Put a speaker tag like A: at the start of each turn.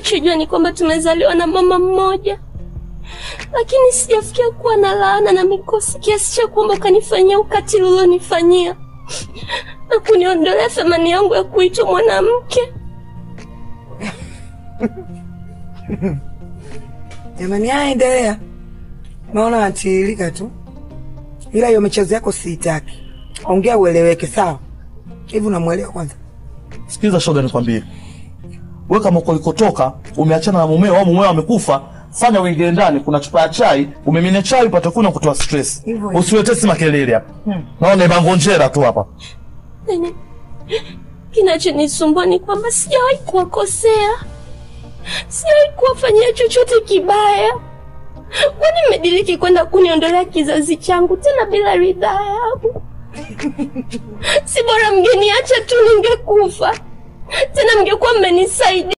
A: Ninachojua ni kwamba tumezaliwa na mama mmoja. Lakini sijafikia kuwa na laana na mikosi kiasi cha kwamba ukanifanyia ukatili ulionifanyia na kuniondolea thamani yangu ya kuitwa mwanamke.
B: Jamani, endelea. Naona atilika tu. Ila hiyo michezo yako siitaki. Ongea ueleweke, sawa? Hivi unamuelewa kwanza?
C: Sikiza shoga, nikwambie. Wewe kama ulikotoka umeachana na mumeo au mumeo amekufa, fanya uingie ndani, kuna chupa ya chai, umemine chai upate kunywa kutoa stress. Usiwetesi makelele hapa. Naona bangonjera tu hapa.
A: Kinachonisumbua ni kwamba sijawahi kuwakosea. Sijawahi kuwafanyia chochote kibaya. Kwani mmediriki kwenda kuniondolea kizazi changu tena bila ridhaa yangu? Si bora mngeniacha tu ningekufa. Tena mngekuwa mmenisaidia.